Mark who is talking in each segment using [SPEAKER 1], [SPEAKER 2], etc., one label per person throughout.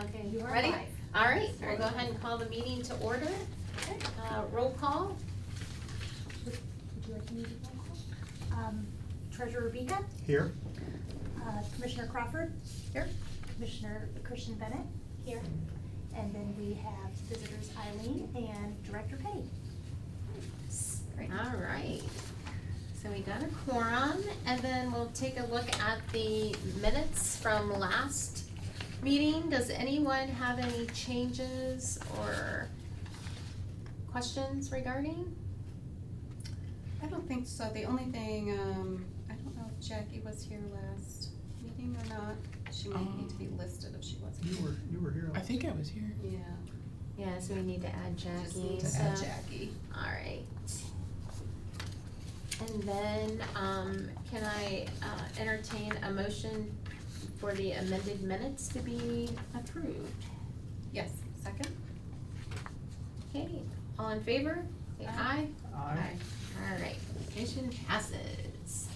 [SPEAKER 1] Okay,
[SPEAKER 2] You are
[SPEAKER 1] ready?
[SPEAKER 2] live.
[SPEAKER 1] All right, we'll go ahead and call the meeting to order. Roll call.
[SPEAKER 2] Would you like me to roll call? Treasurer Vika,
[SPEAKER 3] Here.
[SPEAKER 2] Commissioner Crawford,
[SPEAKER 1] Here.
[SPEAKER 2] Commissioner Christian Bennett, here. And then we have visitors Eileen and Director Petty.
[SPEAKER 1] All right. So we got a quorum, and then we'll take a look at the minutes from last meeting. Does anyone have any changes or questions regarding?
[SPEAKER 4] I don't think so. The only thing, I don't know if Jackie was here last meeting or not. She might need to be listed if she wasn't.
[SPEAKER 3] You were here.
[SPEAKER 5] I think I was here.
[SPEAKER 4] Yeah.
[SPEAKER 1] Yeah, so we need to add Jackie.
[SPEAKER 4] Just need to
[SPEAKER 1] so-
[SPEAKER 4] add Jackie.
[SPEAKER 1] All right. And then, can I entertain a motion for the amended minutes to be approved?
[SPEAKER 4] Yes, second?
[SPEAKER 1] Okay, all in favor? Say aye.
[SPEAKER 3] Aye.
[SPEAKER 1] All right, motion passes.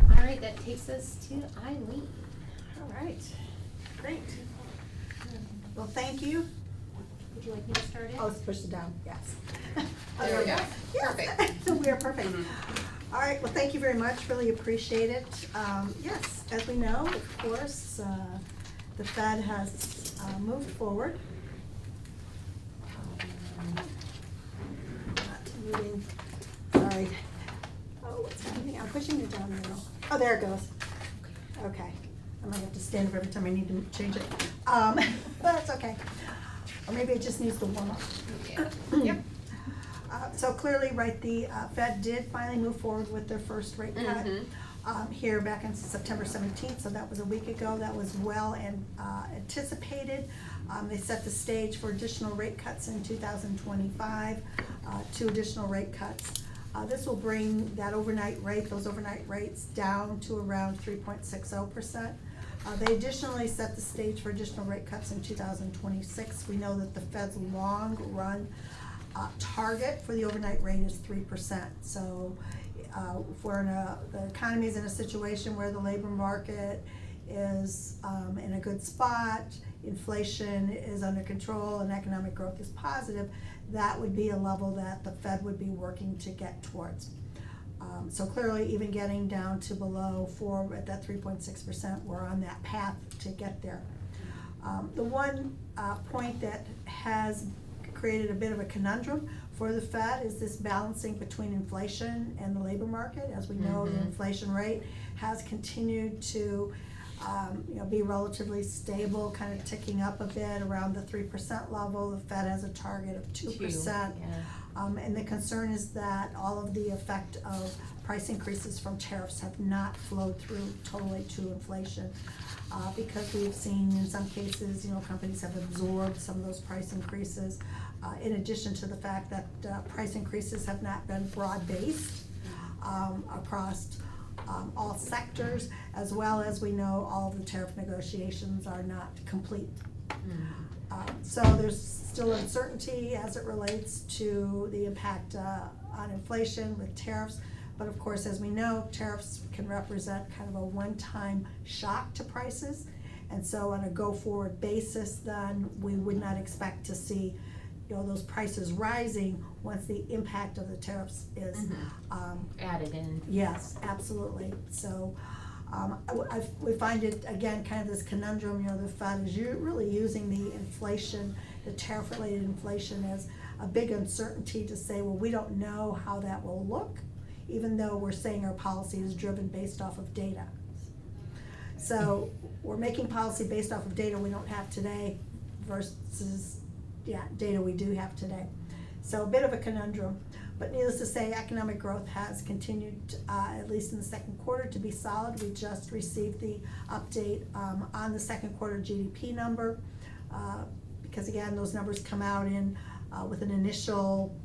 [SPEAKER 1] All right, that takes us to Eileen.
[SPEAKER 6] All right, great. Well, thank you.
[SPEAKER 2] Would you like me to start it?
[SPEAKER 6] Oh, let's push it down, yes.
[SPEAKER 4] There we go.
[SPEAKER 6] Yes.
[SPEAKER 4] Perfect.
[SPEAKER 6] We are perfect. All right, well, thank you very much, really appreciate it. Yes, as we know, of course, the Fed has moved forward. Not moving, sorry. Oh, what's happening? I'm pushing it down now. Oh, there it goes. Okay, I might have to stand up every time I need to change it. But that's okay. Or maybe it just needs to warm up.
[SPEAKER 4] Yeah. Yep.
[SPEAKER 6] So clearly, right, the Fed did finally move forward with their first rate cut here back on September 17th, so that was a week ago. That was well and anticipated. They set the stage for additional rate cuts in 2025, 2 additional rate cuts. This will bring that overnight rate, those overnight rates, down to around 3.60%. They additionally set the stage for additional rate cuts in 2026. We know that the Fed's long run target for the overnight rate is 3%. So if we're the economy is in a situation where the labor market is in a good spot, inflation is under control, and economic growth is positive, that would be a level that the Fed would be working to get towards. So clearly, even getting down to below 4 at that 3.6%, we're on that path to get there. The one point that has created a bit of a conundrum for the Fed is this balancing between inflation and the labor market. As we know, the inflation rate has continued to be relatively stable, kind of ticking up a bit around the 3% level. The Fed has a target of 2%. And the concern is that all of the effect of price increases from tariffs have not flowed through totally to inflation. Because we've seen in some cases, companies have absorbed some of those price increases, in addition to the fact that price increases have not been broad-based across all sectors, as well as we know all of the tariff negotiations are not complete. So there's still uncertainty as it relates to the impact on inflation with tariffs. But of course, as we know, tariffs can represent kind of a one-time shock to prices. And so on a go-forward basis, then we would not expect to see those prices rising once the impact of the tariffs is
[SPEAKER 1] Added in.
[SPEAKER 6] Yes, absolutely. So we find it, again, kind of this conundrum, the Fed is really using the inflation, the tariff-related inflation, as a big uncertainty to say, well, we don't know how that will look, even though we're saying our policy is driven based off of data. So we're making policy based off of data we don't have today versus data we do have today. So a bit of a conundrum, but needless to say, economic growth has continued, at least in the second quarter, to be solid. We just received the update on the second quarter GDP number, because again, those numbers come out in with an initial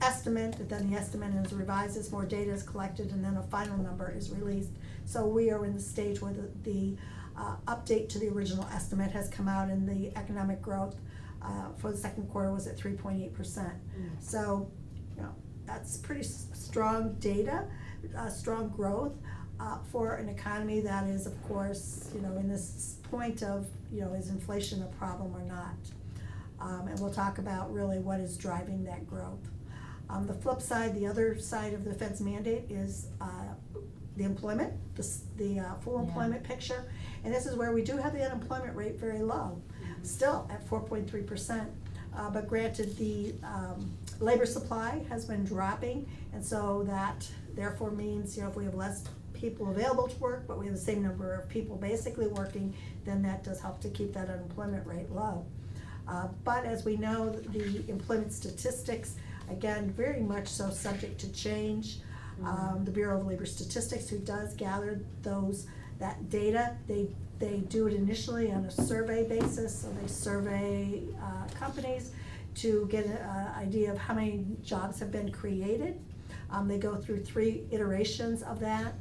[SPEAKER 6] estimate, and then the estimate is revised as more data is collected, and then a final number is released. So we are in the stage where the update to the original estimate has come out, and the economic growth for the second quarter was at 3.8%. So, that's pretty strong data, strong growth. for an economy that is, of course, in this point of, is inflation a problem or not? And we'll talk about really what is driving that growth. The flip side, the other side of the Fed's mandate is the employment, the full employment picture. And this is where we do have the unemployment rate very low, still at 4.3%. But granted, the labor supply has been dropping, and so that therefore means, if we have less people available to work, but we have the same number of people basically working, then that does help to keep that unemployment rate low. But as we know, the employment statistics, again, very much so subject to change. The Bureau of Labor Statistics, who does gather that data, they do it initially on a survey basis, so they survey companies to get an idea of how many jobs have been created. They go through 3 iterations of that,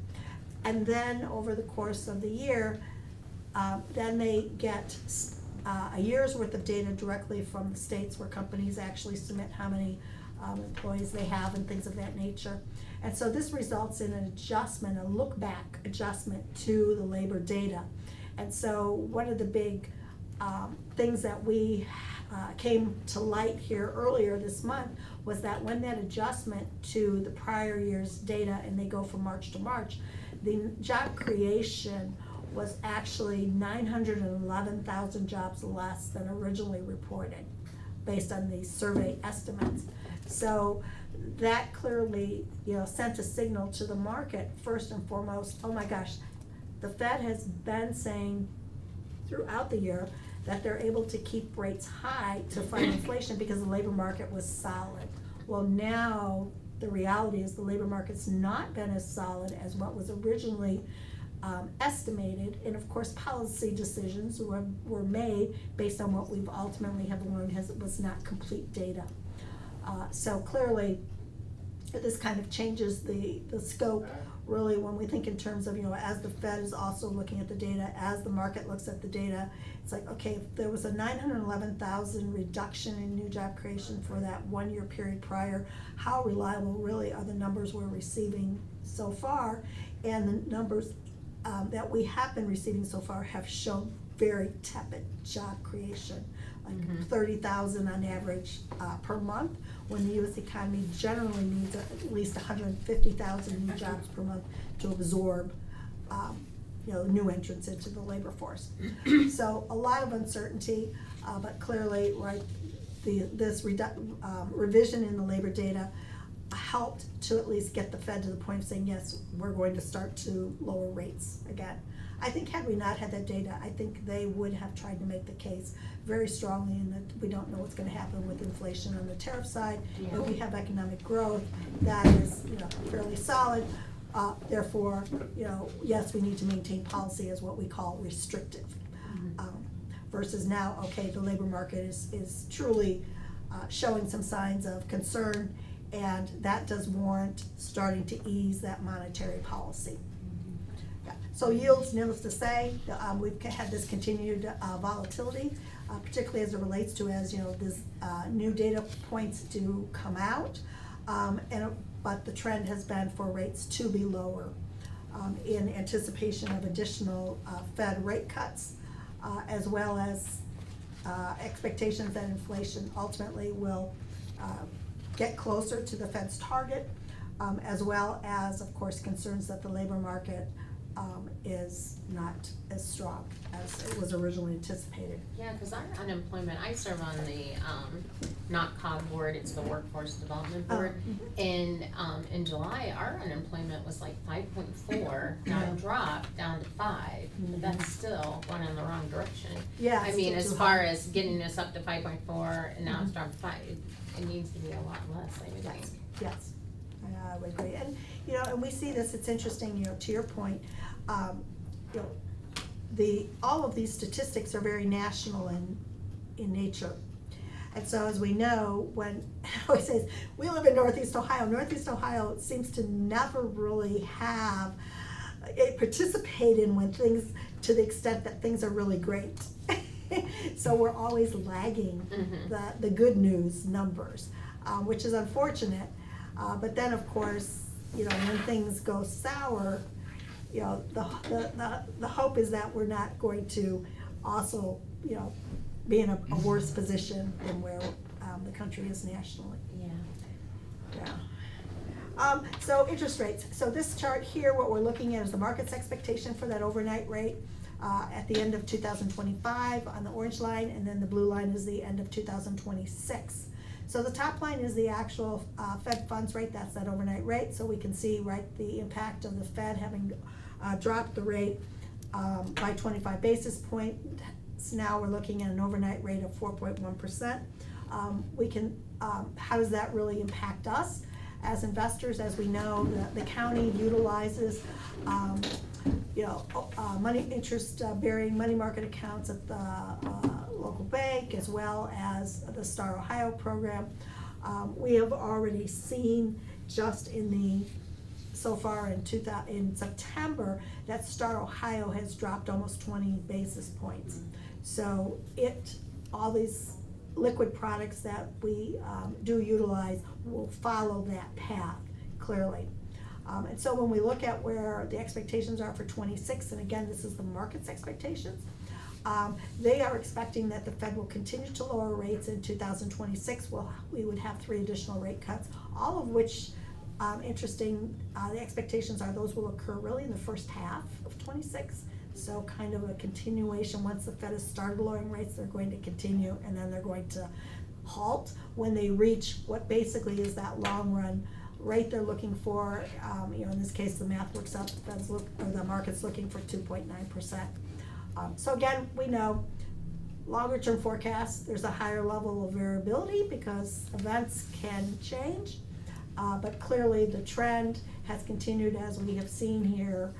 [SPEAKER 6] and then over the course of the year, then they get a year's worth of data directly from the states where companies actually submit how many employees they have and things of that nature. And so this results in an adjustment, a look-back adjustment to the labor data. And so one of the big things that we came to light here earlier this month was that when that adjustment to the prior year's data, and they go from March to March, the job creation was actually 911,000 jobs less than originally reported, based on these survey estimates. So that clearly, sent a signal to the market, first and foremost, oh my gosh, the Fed has been saying throughout the year that they're able to keep rates high to fight inflation because the labor market was solid. Well, now the reality is the labor market's not been as solid as what was originally estimated, and of course policy decisions were made based on what we've ultimately have learned was not complete data. So clearly this kind of changes the scope really when we think in terms of, as the Fed is also looking at the data, as the market looks at the data, it's like, okay, if there was a 911,000 reduction in new job creation for that 1 year period prior, how reliable really are the numbers we're receiving so far? And the numbers that we have been receiving so far have shown very tepid job creation, like 30,000 on average per month, when the U.S. economy generally needs at least 150,000 new jobs per month to absorb new entrants into the labor force. So a lot of uncertainty, but clearly, right, this revision in the labor data helped to at least get the Fed to the point of saying, yes, we're going to start to lower rates again. I think had we not had that data, I think they would have tried to make the case very strongly in that we don't know what's going to happen with inflation on the tariff side, but we have economic growth that is fairly solid. Therefore, yes, we need to maintain policy as what we call restrictive. Versus now, okay, the labor market is truly showing some signs of concern, and that does warrant starting to ease that monetary policy. Yeah. So yields, needless to say, we've had this continued volatility, particularly as it relates to this new data points do come out, but the trend has been for rates to be lower in anticipation of additional Fed rate cuts, as well as expectations that inflation ultimately will get closer to the Fed's target, as well as, of course, concerns that the labor market is not as strong as it was originally anticipated.
[SPEAKER 3] Yeah, because our unemployment, I serve on the, not COG board, it's the Workforce Development Board. And in July, our unemployment was like 5.4, now it dropped down to 5, but that's still going in the wrong direction.
[SPEAKER 6] Yeah.
[SPEAKER 3] I mean, as far as getting us up to 5.4, and now it's dropped to 5, it needs to be a lot less, I would think.
[SPEAKER 6] Yes, I would agree. And, and we see this, it's interesting, to your point, all of these statistics are very national in nature. And so as we know, when I always say, we live in Northeast Ohio. Northeast Ohio seems to never really have participate in when things, to the extent that things are really great. So we're always lagging the good news numbers, which is unfortunate. But then, of course, when things go sour, you know, the hope is that we're not going to also, you know, be in a worse position than where the country is nationally.
[SPEAKER 3] Yeah.
[SPEAKER 6] Yeah. So interest rates. So this chart here, what we're looking at is the market's expectation for that overnight rate at the end of 2025 on the orange line, and then the blue line is the end of 2026. So the top line is the actual Fed funds rate, that's that overnight rate. So we can see, right, the impact of the Fed having dropped the rate by 25 basis points. Now we're looking at an overnight rate of 4.1%. We can, how does that really impact us? As investors, as we know, the county utilizes, you know, money interest bearing money market accounts at the local bank, as well as the Star Ohio program. We have already seen just so far in September, that Star Ohio has dropped almost 20 basis points. So all these liquid products that we do utilize will follow that path clearly. And so when we look at where the expectations are for 26, and again, this is the market's expectations, they are expecting that the Fed will continue to lower rates in 2026. We would have 3 additional rate cuts, all of which, interesting, the expectations are those will occur really in the first half of 26. So kind of a continuation. Once the Fed has started lowering rates, they're going to continue, and then they're going to halt when they reach what basically is that long run rate they're looking for. You know, in this case, the math works out, the market's looking for 2.9%. So again, we know longer term forecasts, there's a higher level of variability because events can change. But clearly the trend has continued, as we have seen here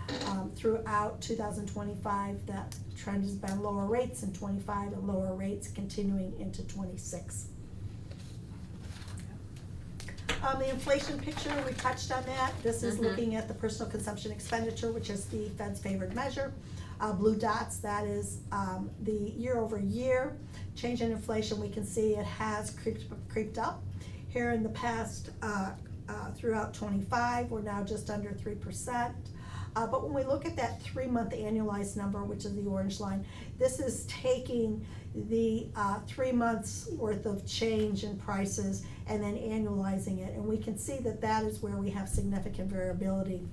[SPEAKER 6] throughout 2025. That trend has been lower rates in 25 and lower rates continuing into 26. The inflation picture, we touched on that. This is looking at the personal consumption expenditure, which is the Fed's favored measure. Blue dots, that is the year over year change in inflation. We can see it has creeped up here in the past throughout 25. We're now just under 3%. But when we look at that 3-month annualized number, which is the orange line, this is taking the 3 months worth of change in prices and then annualizing it. And we can see that that is where we have significant variability.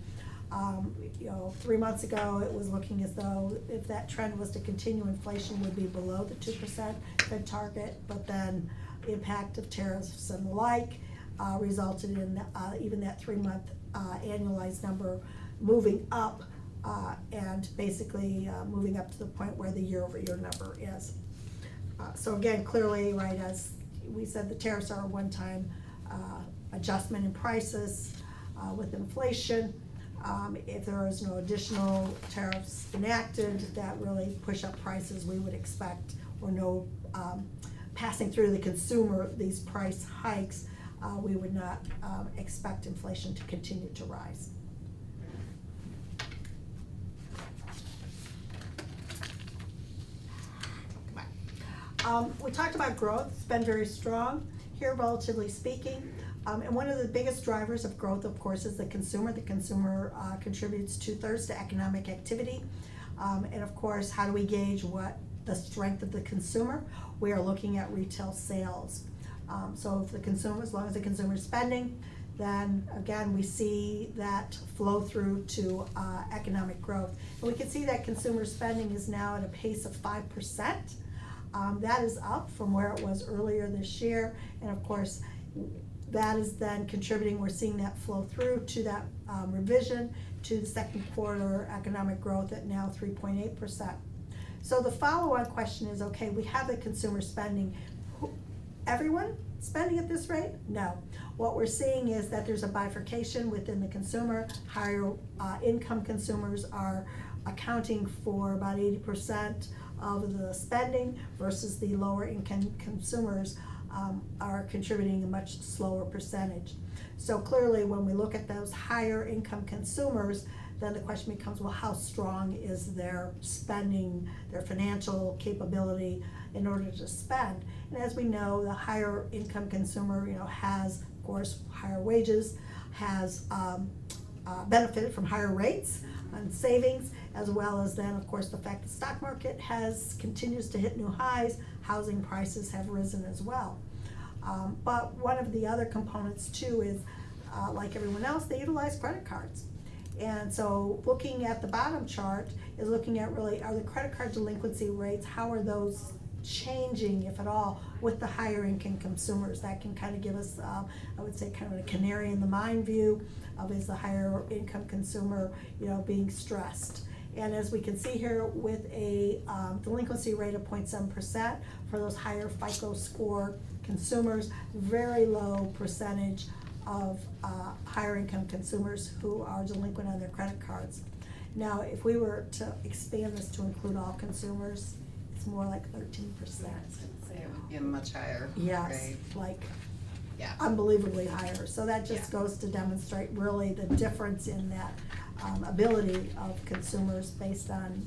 [SPEAKER 6] You know, 3 months ago, it was looking as though if that trend was to continue, inflation would be below the 2% Fed target, but then the impact of tariffs and the like resulted in even that 3-month annualized number moving up and basically moving up to the point where the year-over-year number is. So again, clearly, right, as we said, the tariffs are a one-time adjustment in prices with inflation. If there is no additional tariffs enacted that really push up prices, we would expect, or no passing through the consumer these price hikes, we would not expect inflation to continue to rise. We talked about growth. It's been very strong here, relatively speaking. And one of the biggest drivers of growth, of course, is the consumer. The consumer contributes 2/3 to economic activity. And of course, how do we gauge what the strength of the consumer? We are looking at retail sales. So if the consumer, as long as the consumer is spending, then again, we see that flow through to economic growth. And we can see that consumer spending is now at a pace of 5%. That is up from where it was earlier this year. And of course, that is then contributing, we're seeing that flow through to that revision to the second quarter economic growth at now 3.8%. So the follow-on question is, okay, we have the consumer spending. Everyone spending at this rate? No. What we're seeing is that there's a bifurcation within the consumer. Higher income consumers are accounting for about 80% of the spending versus the lower income consumers are contributing a much slower percentage. So clearly, when we look at those higher income consumers, then the question becomes, well, how strong is their spending, their financial capability in order to spend? And as we know, the higher income consumer, you know, has, of course, higher wages, has benefited from higher rates, on savings, as well as then, of course, the fact the stock market continues to hit new highs, housing prices have risen as well. But one of the other components too is, like everyone else, they utilize credit cards. And so looking at the bottom chart is looking at really, are the credit card delinquency rates, how are those changing, if at all, with the higher income consumers? That can kind of give us, I would say, kind of a canary in the mine view of, is the higher income consumer, being stressed. And as we can see here, with a delinquency rate of 0.7% for those higher FICO score consumers, very low percentage of higher income consumers who are delinquent on their credit cards. Now, if we were to expand this to include all consumers, it's more like 13%.
[SPEAKER 4] It would be a much higher
[SPEAKER 6] Yes,
[SPEAKER 4] rate.
[SPEAKER 6] like
[SPEAKER 4] Yeah.
[SPEAKER 6] unbelievably higher. So that just goes to demonstrate really the difference in that ability of consumers based on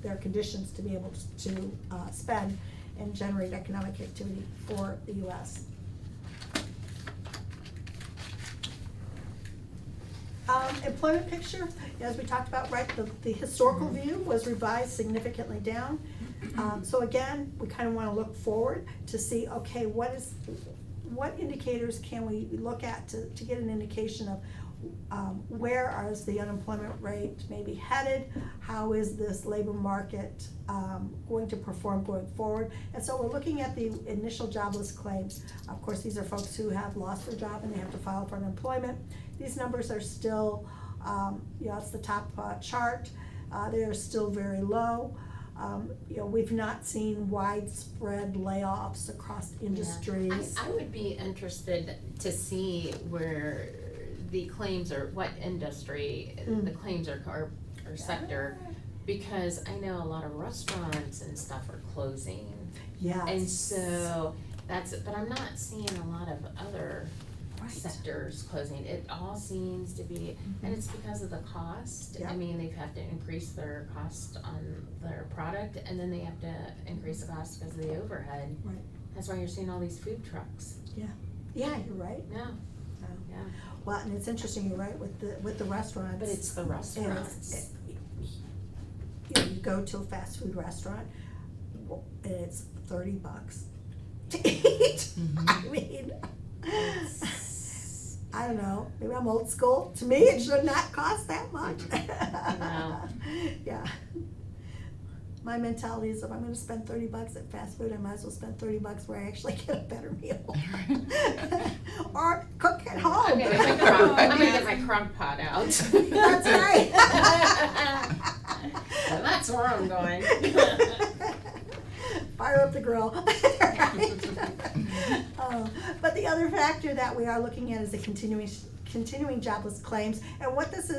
[SPEAKER 6] their conditions to be able to spend and generate economic activity for the US. Employment picture, as we talked about, right, the historical view was revised significantly down. So again, we kind of want to look forward to see, okay, what indicators can we look at to get an indication of where is the unemployment rate maybe headed? How is this labor market going to perform going forward? And so we're looking at the initial jobless claims. Of course, these are folks who have lost their job and they have to file for unemployment. These numbers are still, it's the top chart. They are still very low. We've not seen widespread layoffs across industries.
[SPEAKER 3] I would be interested to see where the claims are, what industry the claims are, or sector, because I know a lot of restaurants and stuff are closing.
[SPEAKER 6] Yes.
[SPEAKER 3] And so but I'm not seeing a lot of other sectors closing. It all seems to be, and it's because of the cost.
[SPEAKER 6] Yep.
[SPEAKER 3] I mean, they've had to increase their cost on their product, and then they have to increase the cost because of the overhead.
[SPEAKER 6] Right.
[SPEAKER 3] That's why you're seeing all these food trucks.
[SPEAKER 6] Yeah, you're right.
[SPEAKER 3] Yeah,
[SPEAKER 6] Yeah.
[SPEAKER 3] yeah.
[SPEAKER 6] Well, and it's interesting, you're right, with the restaurants.
[SPEAKER 3] But it's the restaurants.
[SPEAKER 6] You go to a fast food restaurant, and it's $30 to eat. I mean, I don't know, maybe I'm old school. To me, it should not cost that much.
[SPEAKER 3] No.
[SPEAKER 6] Yeah. My mentality is, if I'm gonna spend $30 at fast food, I might as well spend $30 where I actually get a better meal. Or cook at home.
[SPEAKER 3] I'm gonna get my crock pot out.
[SPEAKER 6] That's right.
[SPEAKER 3] That's where I'm going.
[SPEAKER 6] Fire up the grill. But the other factor that we are looking at is the continuing jobless claims. And what this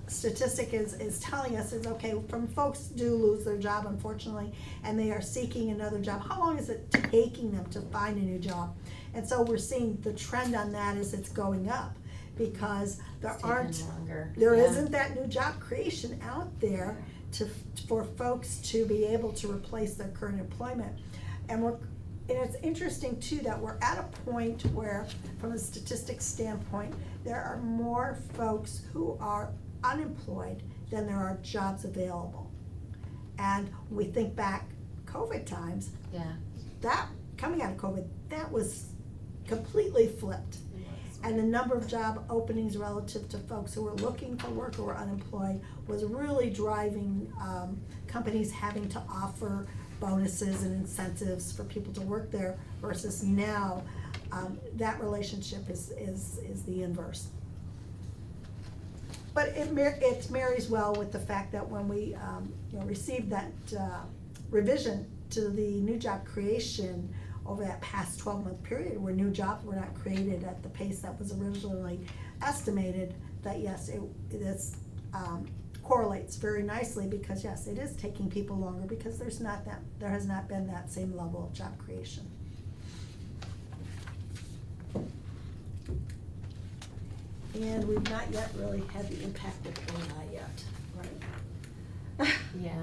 [SPEAKER 6] statistic is telling us is, okay, from folks do lose their job, unfortunately, and they are seeking another job, how long is it taking them to find a new job? And so we're seeing the trend on that is it's going up, because there isn't that new job creation out there for folks to be able to replace their current employment. And it's interesting too that we're at a point where, from a statistics standpoint, there are more folks who are unemployed than there are jobs available. And we think back COVID times, that coming out of COVID, that was completely flipped. And the number of job openings relative to folks who were looking for work or were unemployed was really driving companies having to offer bonuses and incentives for people to work there, versus now that relationship is the inverse. But it marries well with the fact that when we received that revision to the new job creation over that past 12-month period, where new jobs were not created at the pace that was originally estimated, that yes, this correlates very nicely, because yes, it is taking people longer because there has not been that same level of job creation. And we've not yet really had the impact of AI yet, right?
[SPEAKER 3] Yeah.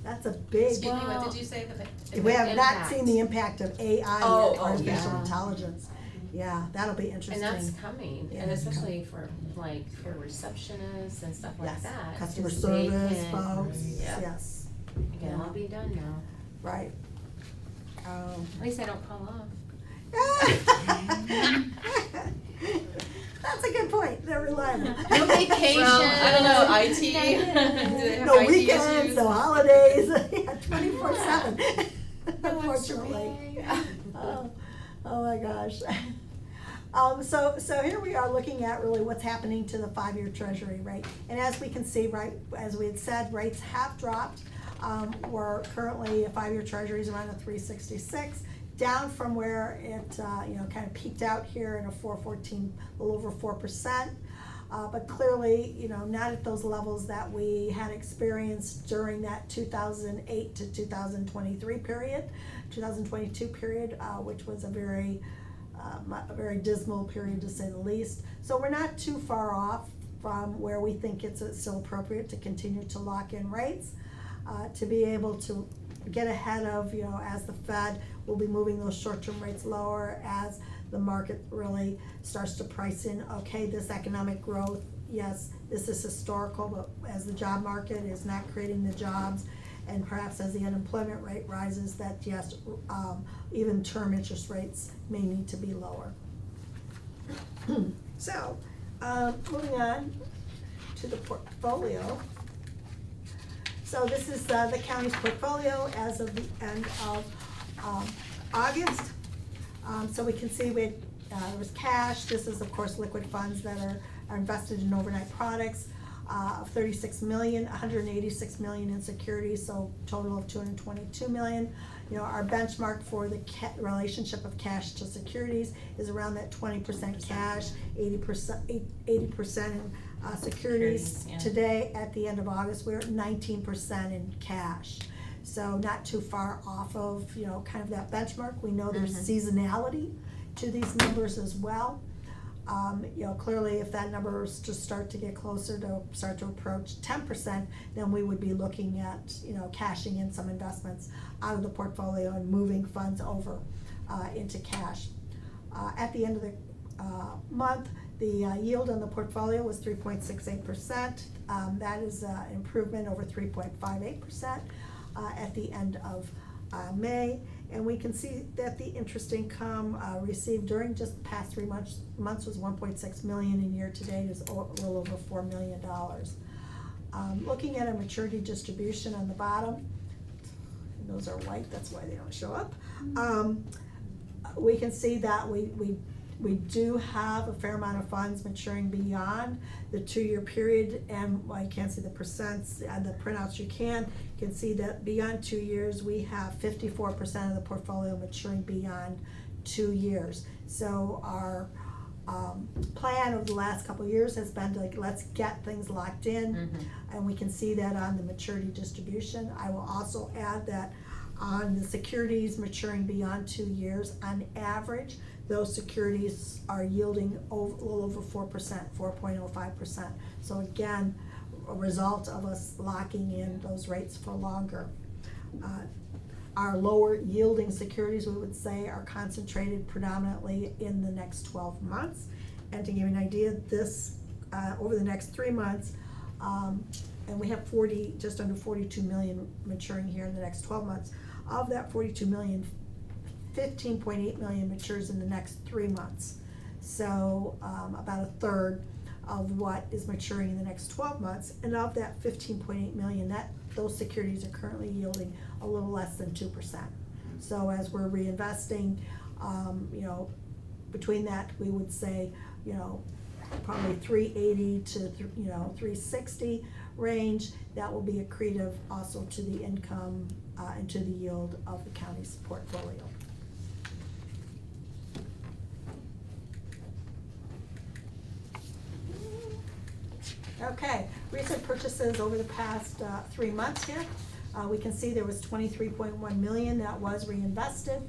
[SPEAKER 6] That's a big.
[SPEAKER 4] Excuse me, what did you say?
[SPEAKER 6] We have not
[SPEAKER 3] Impact.
[SPEAKER 6] seen the impact of AI
[SPEAKER 4] Oh,
[SPEAKER 6] yet, artificial
[SPEAKER 3] yeah.
[SPEAKER 6] intelligence. Yeah, that'll be interesting.
[SPEAKER 3] And that's coming,
[SPEAKER 6] Yeah,
[SPEAKER 3] and
[SPEAKER 6] it's
[SPEAKER 3] especially for receptionists and stuff like
[SPEAKER 6] Yes,
[SPEAKER 3] that.
[SPEAKER 6] customer
[SPEAKER 3] 'cause they
[SPEAKER 6] service
[SPEAKER 3] can-
[SPEAKER 6] folks,
[SPEAKER 3] Yep,
[SPEAKER 6] yes,
[SPEAKER 3] it can all be done now.
[SPEAKER 6] right.
[SPEAKER 1] At least I don't call off.
[SPEAKER 6] That's a good point, they're reliable.
[SPEAKER 1] No vacation.
[SPEAKER 3] Well, I don't know, IT. Do they have
[SPEAKER 6] No
[SPEAKER 3] IT
[SPEAKER 6] weekends,
[SPEAKER 3] issues?
[SPEAKER 6] no holidays, yeah, 24/7, unfortunately. Oh my gosh. So here we are looking at really what's happening to the 5-year treasury rate. And as we can see, right, as we had said, rates have dropped. We're currently, a 5-year treasury is around a 3.66, down from where it, kind of peaked out here in a 4.14, a little over 4%. But clearly, not at those levels that we had experienced during that 2008 to 2023 period, 2022 period, which was a very dismal period to say the least. So we're not too far off from where we think it's still appropriate to continue to lock in rates, to be able to get ahead of, as the Fed will be moving those short-term rates lower, as the market really starts to price in, okay, this economic growth, yes, this is historical, but as the job market is not creating the jobs, and perhaps as the unemployment rate rises, that yes, even term interest rates may need to be lower. So, moving on to the portfolio. So this is the county's portfolio as of the end of August. So we can see there was cash. This is of course liquid funds that are invested in overnight products of 36 million, 186 million in securities, so total of 222 million. Our benchmark for the relationship of cash to securities is around that 20% cash, 80% in securities.
[SPEAKER 3] Yeah.
[SPEAKER 6] Today, at the end of August, we're at 19% in cash. So not too far off of, kind of that benchmark. We know there's seasonality to these numbers as well. Clearly if that number is to start to get closer to start to approach 10%, then we would be looking at, cashing in some investments out of the portfolio and moving funds over into cash. At the end of the month, the yield on the portfolio was 3.68%. That is an improvement over 3.58% at the end of May. And we can see that the interest income received during just the past 3 months was 1.6 million, and year to date is a little over $4 million. Looking at a maturity distribution on the bottom, those are white, that's why they don't show up. We can see that we do have a fair amount of funds maturing beyond the 2-year period, and I can't see the percents and the printouts. You can see that beyond 2 years, we have 54% of the portfolio maturing beyond 2 years. So our plan over the last couple of years has been to let's get things locked in, and we can see that on the maturity distribution. I will also add that on the securities maturing beyond 2 years, on average, those securities are yielding a little over 4%, 4.05%. So again, a result of us locking in those rates for longer. Our lower yielding securities, we would say, are concentrated predominantly in the next 12 months. And to give you an idea, this, over the next 3 months, and we have just under 42 million maturing here in the next 12 months. Of that 42 million, 15.8 million matures in the next 3 months. So about a third of what is maturing in the next 12 months. And of that 15.8 million, those securities are currently yielding a little less than 2%. So as we're reinvesting, between that, we would say, probably 380 to 360 range. That will be accretive also to the income and to the yield of the county's portfolio. Okay, recent purchases over the past 3 months here. We can see there was 23.1 million that was reinvested.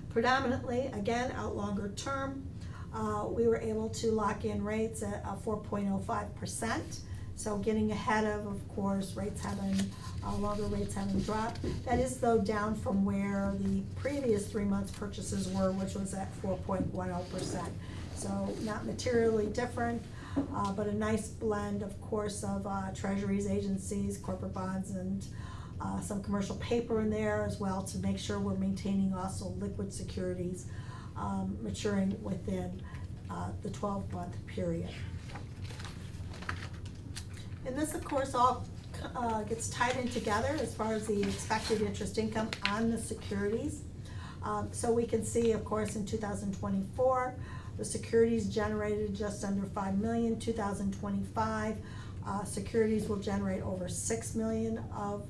[SPEAKER 6] Predominantly, again, out longer term. We were able to lock in rates at 4.05%. So getting ahead of course, rates having, longer rates having dropped. That is though down from where the previous 3 months purchases were, which was at 4.10%. So not materially different, but a nice blend, of course, of treasuries, agencies, corporate bonds, and some commercial paper in there as well to make sure we're maintaining also liquid securities maturing within the 12-month period. And this, of course, all gets tied in together as far as the expected interest income on the securities. So we can see, of course, in 2024, the securities generated just under 5 million. 2025, securities will generate over 6 million of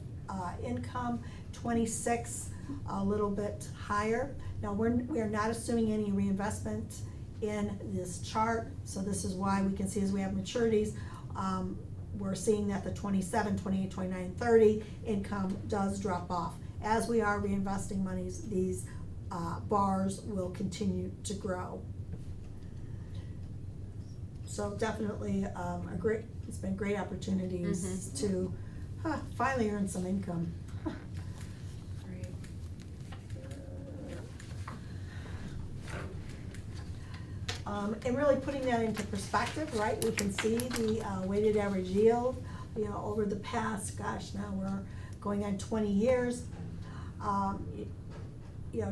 [SPEAKER 6] income. 26, a little bit higher. Now, we are not assuming any reinvestment in this chart, so this is why we can see as we have maturities, we're seeing that the 27, 28, 29, 30 income does drop off. As we are reinvesting monies, these bars will continue to grow. So definitely it's been great opportunities to finally earn some income.
[SPEAKER 4] Great.
[SPEAKER 6] And really putting that into perspective, right, we can see the weighted average yield, over the past, gosh, now we're going on 20 years.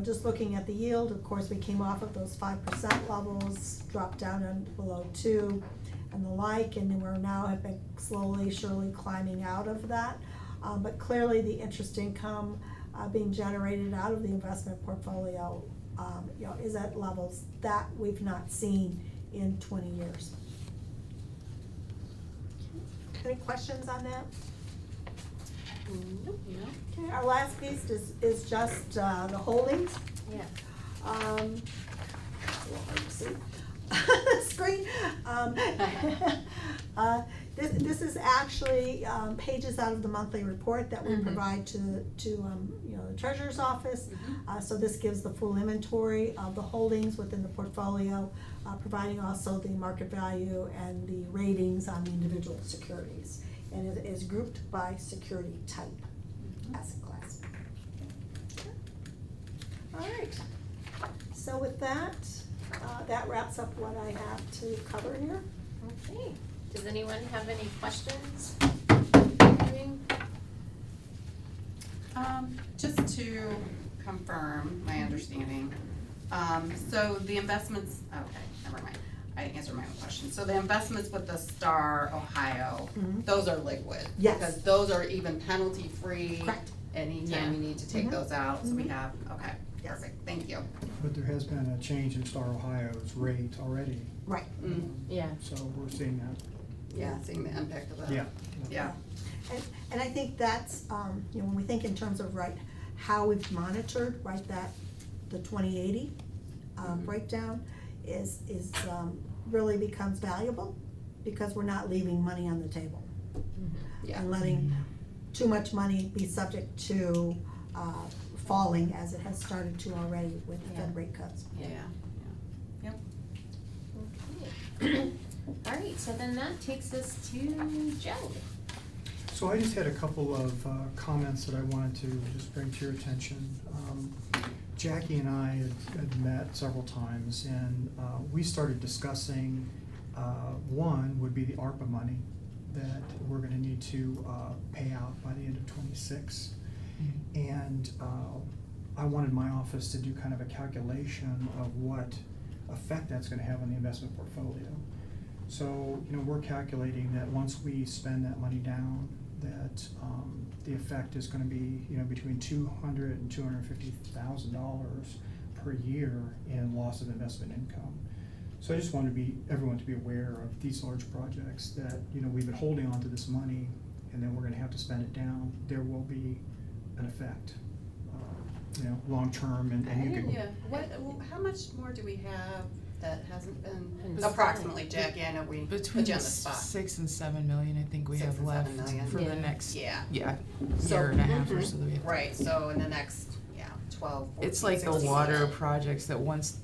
[SPEAKER 6] Just looking at the yield, of course, we came off of those 5% levels, dropped down and below 2 and the like, and then we're now have been slowly, surely climbing out of that. But clearly the interest income being generated out of the investment portfolio is at levels that we've not seen in 20 years. Any questions on that?
[SPEAKER 3] Nope.
[SPEAKER 6] Okay, our last piece is just the holdings.
[SPEAKER 3] Yeah.
[SPEAKER 6] It's a little hard to see. Screen. This is actually pages out of the monthly report that we provide to the treasurer's office. So this gives the full inventory of the holdings within the portfolio, providing also the market value and the ratings on the individual securities. And it is grouped by security type, asset class. All right. So with that, that wraps up what I have to cover here.
[SPEAKER 1] Okay, does anyone have any questions?
[SPEAKER 4] Just to confirm my understanding, so the investments, okay, never mind, I answered my own question. So the investments with the Star Ohio, those are liquid?
[SPEAKER 6] Yes.
[SPEAKER 4] Because those are even penalty-free?
[SPEAKER 6] Correct.
[SPEAKER 4] Anytime you need to take those out, so we have, okay,
[SPEAKER 6] Yes.
[SPEAKER 4] perfect, thank you.
[SPEAKER 5] But there has been a change in Star Ohio's rate already,
[SPEAKER 6] Right.
[SPEAKER 3] Yeah.
[SPEAKER 5] so we're seeing that.
[SPEAKER 4] Yeah, seeing the impact of that.
[SPEAKER 5] Yeah.
[SPEAKER 4] Yeah.
[SPEAKER 6] And I think that's, when we think in terms of, right, how we've monitored, right, that, the 2080 breakdown is really becomes valuable because we're not leaving money on the table.
[SPEAKER 4] Yeah.
[SPEAKER 6] And letting too much money be subject to falling as it has started to already with the Fed rate cuts.
[SPEAKER 4] Yeah.
[SPEAKER 1] Okay. All right, so then that takes us to Joe.
[SPEAKER 5] So I just had a couple of comments that I wanted to just bring to your attention. Jackie and I had met several times, and we started discussing, one would be the ARPA money that we're gonna need to pay out by the end of '26. And I wanted my office to do kind of a calculation of what effect that's gonna have on the investment portfolio. So, we're calculating that once we spend that money down, that the effect is gonna be, between $200,000 and $250,000 per year in loss of investment income. So I just wanted everyone to be aware of these large projects that, we've been holding on to this money, and then we're gonna have to spend it down. There will be an effect, long-term, and you could.
[SPEAKER 4] Yeah, how much more do we have that hasn't been,
[SPEAKER 3] Bes-
[SPEAKER 4] approximately, Jackie, I know we put
[SPEAKER 7] Between
[SPEAKER 4] you on the spot.
[SPEAKER 7] 6 and 7 million, I think we
[SPEAKER 4] 6
[SPEAKER 7] have
[SPEAKER 4] and 7
[SPEAKER 7] left
[SPEAKER 4] million.
[SPEAKER 7] for
[SPEAKER 3] Yeah.
[SPEAKER 7] the next,
[SPEAKER 4] Yeah. So-
[SPEAKER 7] year and a half or so that we have.
[SPEAKER 4] Right, so in the next, 12, 14,
[SPEAKER 7] It's like the
[SPEAKER 4] 16.
[SPEAKER 7] water projects that once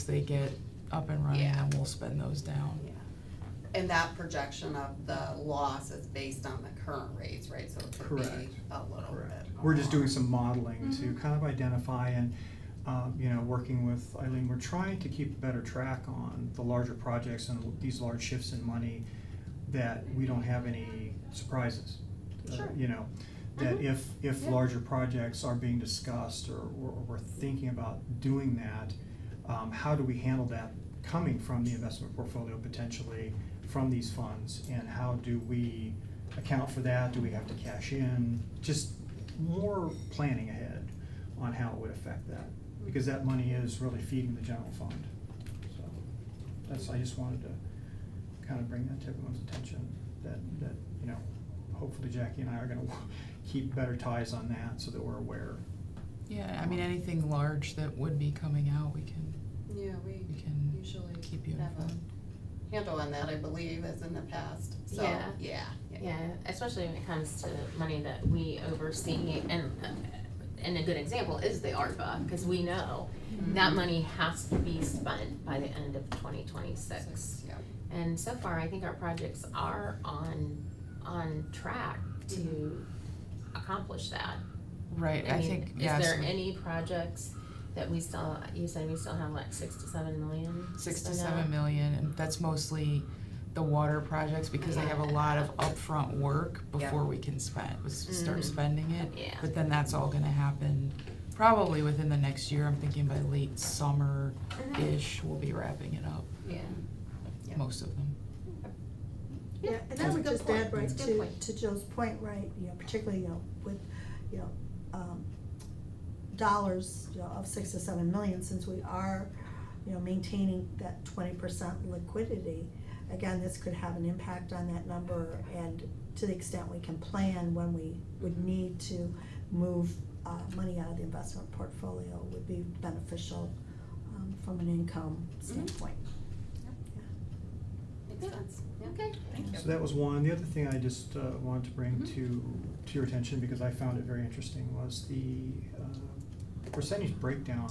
[SPEAKER 7] they get up and running,
[SPEAKER 4] Yeah.
[SPEAKER 7] then we'll spend those down.
[SPEAKER 4] Yeah. And that projection of the loss is based on the current rates, right? So it could be
[SPEAKER 5] Correct.
[SPEAKER 4] a little bit.
[SPEAKER 5] Correct. We're just doing
[SPEAKER 4] more.
[SPEAKER 5] some modeling to kind of identify and, you know, working with Eileen, we're trying to keep better track on the larger projects and these large shifts in money, that we don't have any surprises.
[SPEAKER 1] Sure.
[SPEAKER 5] You know, that
[SPEAKER 1] Mhm.
[SPEAKER 5] if
[SPEAKER 1] Yeah.
[SPEAKER 5] larger projects are being discussed or we're thinking about doing that, how do we handle that coming from the investment portfolio potentially from these funds? And how do we account for that? Do we have to cash in? Just more planning ahead on how it would affect that, because that money is really feeding the general fund. So that's, I just wanted to kind of bring that to everyone's attention, that, you know, hopefully Jackie and I are gonna keep better ties on that so that we're aware.
[SPEAKER 7] Yeah, I mean, anything large that would be coming out, we can
[SPEAKER 4] Yeah, we
[SPEAKER 7] can
[SPEAKER 4] usually
[SPEAKER 7] keep you
[SPEAKER 4] have a
[SPEAKER 7] informed.
[SPEAKER 4] handle on that, I believe, as in the past. So,
[SPEAKER 3] Yeah.
[SPEAKER 4] yeah.
[SPEAKER 3] Yeah, especially when it comes to money that we oversee, and a good example is the ARPA, because we know that money has to be spent by the end of 2026.
[SPEAKER 4] Yeah.
[SPEAKER 3] And so far, I think our projects are on track to accomplish that.
[SPEAKER 7] Right, I
[SPEAKER 3] mean,
[SPEAKER 7] think, yeah,
[SPEAKER 3] Is
[SPEAKER 7] so
[SPEAKER 3] there any projects that we still, you said we still have like 6 to 7 million?
[SPEAKER 7] 6 to
[SPEAKER 3] spend
[SPEAKER 7] 7
[SPEAKER 3] out?
[SPEAKER 7] million, and that's mostly the water projects, because they have a lot of upfront work before we can start
[SPEAKER 3] Mhm.
[SPEAKER 7] spending it.
[SPEAKER 3] Yeah.
[SPEAKER 7] But then that's all gonna happen probably within the next year, I'm thinking by late summer-ish, we'll be wrapping it up,
[SPEAKER 3] Yeah.
[SPEAKER 4] Yeah.
[SPEAKER 7] most of them.
[SPEAKER 6] Yeah, and I
[SPEAKER 3] That's a
[SPEAKER 6] would
[SPEAKER 3] good
[SPEAKER 6] just
[SPEAKER 3] point.
[SPEAKER 6] add right
[SPEAKER 3] That's a good point.
[SPEAKER 6] to Joe's point, right, you know, particularly, you know, with, you know, dollars, you know, of 6 to 7 million, since we are, you know, maintaining that 20% liquidity. Again, this could have an impact on that number, and to the extent we can plan when we would need to move money out of the investment portfolio would be beneficial from an income standpoint.
[SPEAKER 4] Makes sense. Yeah.
[SPEAKER 3] Okay.
[SPEAKER 4] Thank you.
[SPEAKER 5] So that was one. The other thing I just wanted to bring to your attention, because I found it very interesting, was the percentage breakdown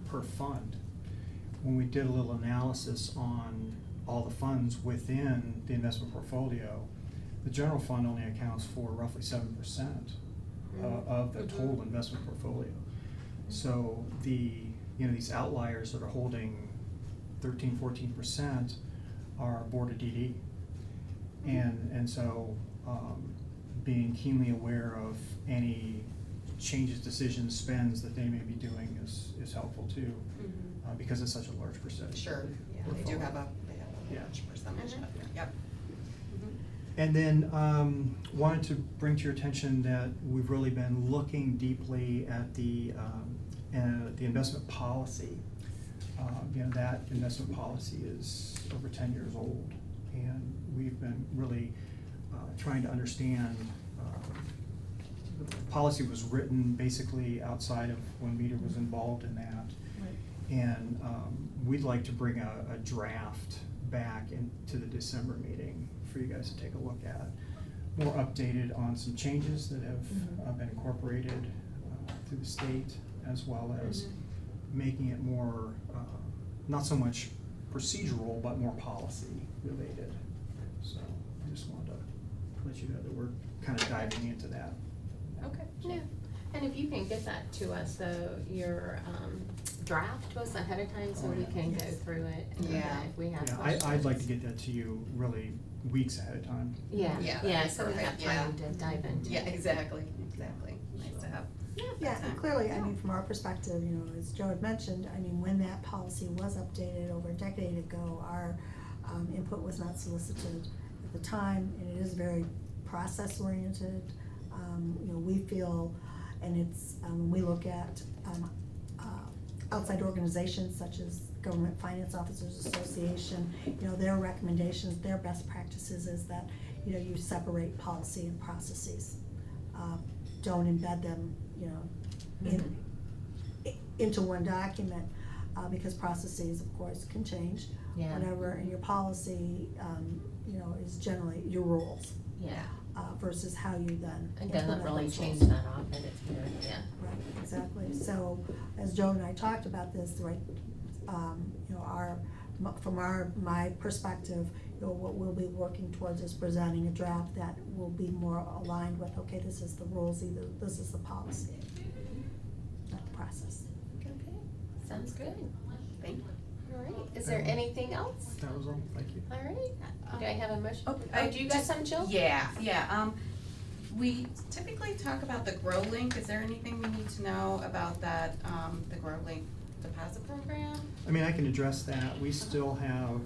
[SPEAKER 5] per fund. When we did a little analysis on all the funds within the investment portfolio, the general fund only accounts for roughly 7% of the total investment portfolio. So these outliers that are holding 13-14% are Board of DD. And so, being keenly aware of any changes, decisions, spends that they may be doing is helpful too, because it's such a large percentage.
[SPEAKER 4] Sure, yeah, they do
[SPEAKER 5] portfolio.
[SPEAKER 4] have a
[SPEAKER 5] Yeah.
[SPEAKER 4] large percentage of it, yep.
[SPEAKER 5] And then, wanted to bring to your attention that we've really been looking deeply at the investment policy. You know, that investment policy is over 10 years old, and we've been really trying to understand. The policy was written basically outside of when Meter was involved in that. And we'd like to bring a draft back into the December meeting for you guys to take a look at. More updated on some changes that have been incorporated through the state, as well as making it more, not so much procedural, but more policy related. So I just wanted to let you know that we're kind of diving into that.
[SPEAKER 4] Okay.
[SPEAKER 3] Yeah, and if you can get that to us, though, your draft to us ahead of time, so
[SPEAKER 5] Oh,
[SPEAKER 3] we
[SPEAKER 5] yeah.
[SPEAKER 3] can go
[SPEAKER 6] Yes.
[SPEAKER 3] through it, and
[SPEAKER 4] Yeah.
[SPEAKER 3] if we have
[SPEAKER 5] Yeah,
[SPEAKER 3] questions.
[SPEAKER 5] I'd like to get that to you really weeks ahead of time.
[SPEAKER 3] Yeah,
[SPEAKER 4] Yeah,
[SPEAKER 3] yeah,
[SPEAKER 4] that'd be
[SPEAKER 3] so we have
[SPEAKER 4] perfect,
[SPEAKER 3] time to dive into it.
[SPEAKER 4] Yeah, exactly. Nice to have.
[SPEAKER 6] Yeah, and clearly, I mean, from our perspective, you know, as Joe had mentioned, I mean, when that policy was updated over a decade ago, our input was not solicited at the time, and it is very process-oriented. You know, we feel, and it's, when we look at outside organizations such as Government Finance Officers Association, you know, their recommendations, their best practices is that, you know, you separate policy and processes. Don't embed them, you know, into one document, because processes, of course, can change.
[SPEAKER 3] Yeah.
[SPEAKER 6] Whatever, and your policy, you know, is generally your rules,
[SPEAKER 3] Yeah,
[SPEAKER 6] versus how you then
[SPEAKER 3] it doesn't
[SPEAKER 6] implement
[SPEAKER 3] really
[SPEAKER 6] those
[SPEAKER 3] change
[SPEAKER 6] rules.
[SPEAKER 3] that often, it's good, yeah.
[SPEAKER 6] Right, exactly. So, as Joe and I talked about this, right, you know, from my perspective, or what we'll be working towards is presenting a draft that will be more aligned with, okay, this is the rules, either, this is the policy. Not the process.
[SPEAKER 1] Okay, sounds good.
[SPEAKER 4] Thank you.
[SPEAKER 1] All right, is there anything else?
[SPEAKER 5] That was all, thank you.
[SPEAKER 1] All right, do I have a motion?
[SPEAKER 4] Oh,
[SPEAKER 1] Do you got some, Jill?
[SPEAKER 4] Yeah, we typically talk about the Grow Link. Is there anything we need to know about that, the Grow Link deposit program?
[SPEAKER 5] I mean, I can address that. We still have,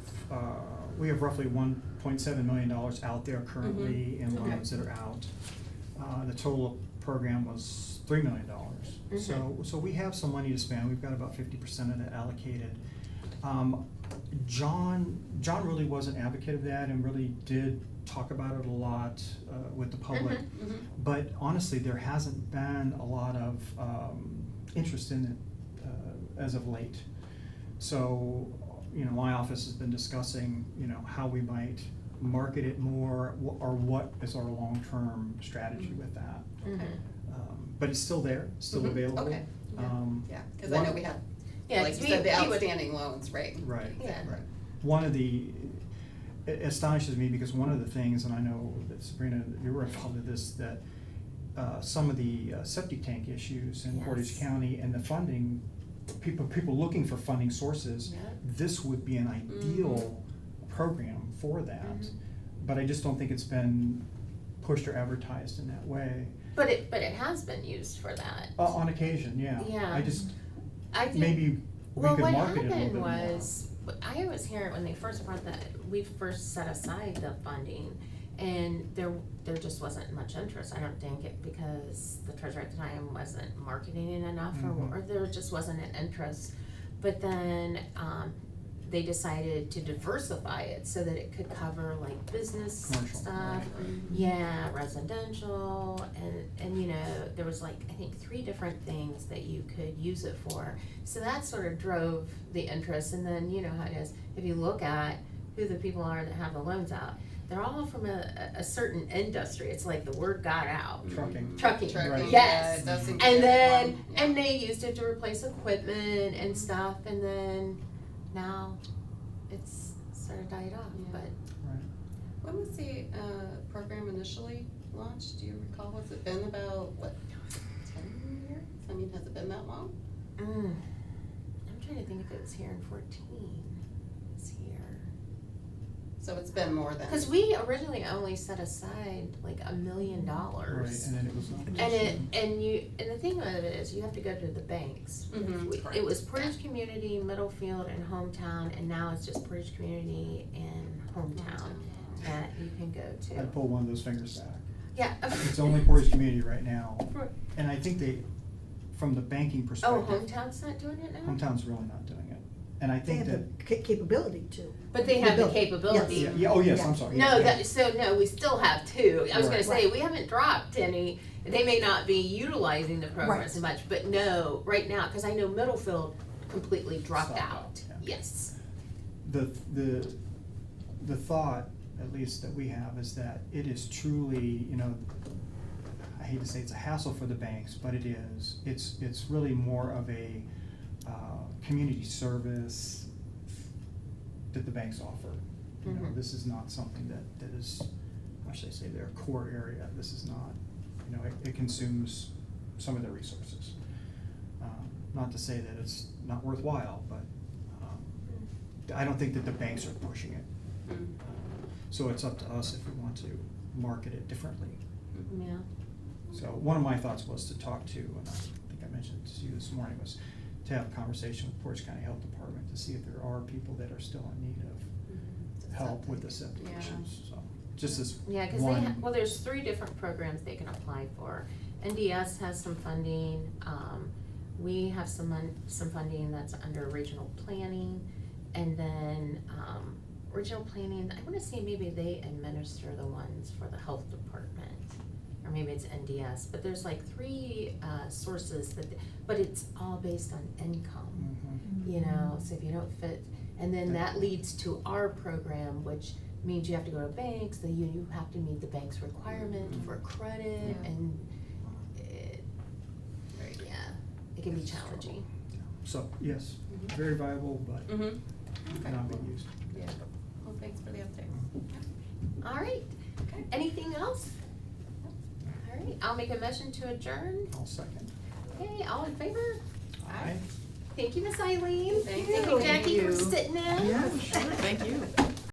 [SPEAKER 5] we have roughly $1.7 million out there currently in
[SPEAKER 4] Okay.
[SPEAKER 5] loans that are out. The total program was $3 million. So we have some money to spend. We've got about 50% of that allocated. John really was an advocate of that and really did talk about it a lot with the public. But honestly, there hasn't been a lot of interest in it as of late. So, you know, my office has been discussing, you know, how we might market it more, or what is our long-term strategy with that.
[SPEAKER 1] Mhm.
[SPEAKER 5] But it's still there, still available.
[SPEAKER 4] Okay, yeah, yeah, cause I
[SPEAKER 5] one-
[SPEAKER 4] know we have,
[SPEAKER 1] Yeah,
[SPEAKER 4] like
[SPEAKER 1] 'cause
[SPEAKER 4] you said, the
[SPEAKER 1] we would-
[SPEAKER 4] outstanding loans, right?
[SPEAKER 5] Right,
[SPEAKER 1] Yeah.
[SPEAKER 5] right. One of the, it astonishes me because one of the things, and I know that Sabrina, you were involved in this, that some of the septic tank issues in Portage
[SPEAKER 1] Yes.
[SPEAKER 5] County and the funding, people looking for funding sources,
[SPEAKER 1] Yeah.
[SPEAKER 5] this would be an ideal program for that.
[SPEAKER 1] Mhm.
[SPEAKER 5] But I just don't think it's been pushed or advertised in that way.
[SPEAKER 1] But it has been used for that.
[SPEAKER 5] On occasion, yeah.
[SPEAKER 1] Yeah.
[SPEAKER 5] I just,
[SPEAKER 1] I think.
[SPEAKER 5] maybe we
[SPEAKER 1] Well,
[SPEAKER 5] could
[SPEAKER 1] what
[SPEAKER 5] market it a little
[SPEAKER 1] happened
[SPEAKER 5] bit more.
[SPEAKER 1] was, I always hear it when they first brought that, we first set aside the funding, and there just wasn't much interest. I don't think it, because the treasurer at the time wasn't marketing it enough,
[SPEAKER 5] Mhm.
[SPEAKER 1] or there just wasn't an interest. But then, they decided to diversify it so that it could cover like business
[SPEAKER 5] Commercial,
[SPEAKER 1] stuff.
[SPEAKER 5] right.
[SPEAKER 1] Yeah, residential, and you know, there was like, I think 3 different things that you could use it for. So that sort of drove the interest, and then you know how it is, if you look at who the people are that have the loans out, they're all from a certain industry. It's like the word got out.
[SPEAKER 5] Trucking.
[SPEAKER 1] Trucking,
[SPEAKER 5] Right.
[SPEAKER 1] yes.
[SPEAKER 4] Yeah, it does seem to
[SPEAKER 1] And
[SPEAKER 4] be
[SPEAKER 1] then,
[SPEAKER 4] one, yeah.
[SPEAKER 1] and they used it to replace equipment and stuff, and then now it's sort of died off,
[SPEAKER 4] Yeah.
[SPEAKER 1] but.
[SPEAKER 5] Right.
[SPEAKER 4] When was the, program initially launched? Do you recall? Has it been about, what, 10 years? I mean, has it been that long?
[SPEAKER 1] I'm trying to think if it was here in 14, it's here.
[SPEAKER 4] So it's been more than.
[SPEAKER 1] Cause we originally only set aside like $1 million.
[SPEAKER 5] Right, and then it was.
[SPEAKER 1] And the thing of it is, you have to go to the banks.
[SPEAKER 4] Mhm,
[SPEAKER 1] It was Portage Community, Middlefield, and Hometown, and now it's just Portage Community and Hometown that you can go to.
[SPEAKER 5] I'd pull one of those fingers back.
[SPEAKER 1] Yeah.
[SPEAKER 5] It's only Portage Community right now,
[SPEAKER 1] Right.
[SPEAKER 5] and I think they, from the banking
[SPEAKER 1] Oh,
[SPEAKER 5] perspective,
[SPEAKER 1] Hometown's not doing it now?
[SPEAKER 5] Hometown's really not doing it. And I
[SPEAKER 6] They
[SPEAKER 5] think
[SPEAKER 6] have
[SPEAKER 5] that,
[SPEAKER 6] the capability to.
[SPEAKER 1] But they have the
[SPEAKER 6] Ability.
[SPEAKER 1] capability.
[SPEAKER 5] yeah, yeah, oh, yes, I'm sorry.
[SPEAKER 1] No,
[SPEAKER 5] yeah,
[SPEAKER 1] no, we still have 2. I was gonna
[SPEAKER 5] Right.
[SPEAKER 1] say, we haven't dropped any, they may not be utilizing the program
[SPEAKER 6] Right.
[SPEAKER 1] as much, but no, right now, cause I know Middlefield completely dropped
[SPEAKER 5] Stopped
[SPEAKER 1] out.
[SPEAKER 5] out, yeah.
[SPEAKER 1] Yes.
[SPEAKER 5] The thought, at least that we have, is that it is truly, you know, I hate to say it's a hassle for the banks, but it is. It's really more of a community service that the banks offer. You know,
[SPEAKER 1] Mhm.
[SPEAKER 5] this is not something that is, how should I say, their core area. This is not, you know, it consumes some of their resources. Not to say that it's not worthwhile, but I don't think that the banks are pushing it.
[SPEAKER 4] Mm.
[SPEAKER 5] So it's up to us if we want to market it differently.
[SPEAKER 1] Yeah.
[SPEAKER 5] So one of my thoughts was to talk to, and I think I mentioned to you this morning, was to have a conversation with Portage County Health Department to see if there are people that are still in need of help with the septic
[SPEAKER 4] Yeah.
[SPEAKER 5] issues, so, just as
[SPEAKER 1] Yeah, cause
[SPEAKER 5] one.
[SPEAKER 1] well, there's 3 different programs they can apply for. NDS has some funding, we have some funding that's under regional planning, and then, regional planning, I wanna say maybe they administer the ones for the health department, or maybe it's NDS, but there's like 3, sources but it's all based on income.
[SPEAKER 5] Mhm.
[SPEAKER 1] You know, so if you don't fit, and then that leads to our program, which means you have to go to banks, then you have to meet the bank's requirement for credit,
[SPEAKER 4] Yeah.
[SPEAKER 1] and yeah, it can be challenging.
[SPEAKER 5] So, yes, very viable, but
[SPEAKER 4] Mm-hmm. Okay.
[SPEAKER 5] not being used.
[SPEAKER 4] Yeah. Well,
[SPEAKER 1] Well, thanks for the update. All right, anything else? All right, I'll make a motion to adjourn.
[SPEAKER 5] I'll second.
[SPEAKER 1] Okay, all in favor?
[SPEAKER 5] Aye.
[SPEAKER 1] Thank you, Miss Eileen.
[SPEAKER 4] Thank
[SPEAKER 1] Thank
[SPEAKER 4] you.
[SPEAKER 1] you, Jackie, for
[SPEAKER 7] Thank you.
[SPEAKER 1] sitting in.
[SPEAKER 6] Yes.
[SPEAKER 7] Sure, thank you.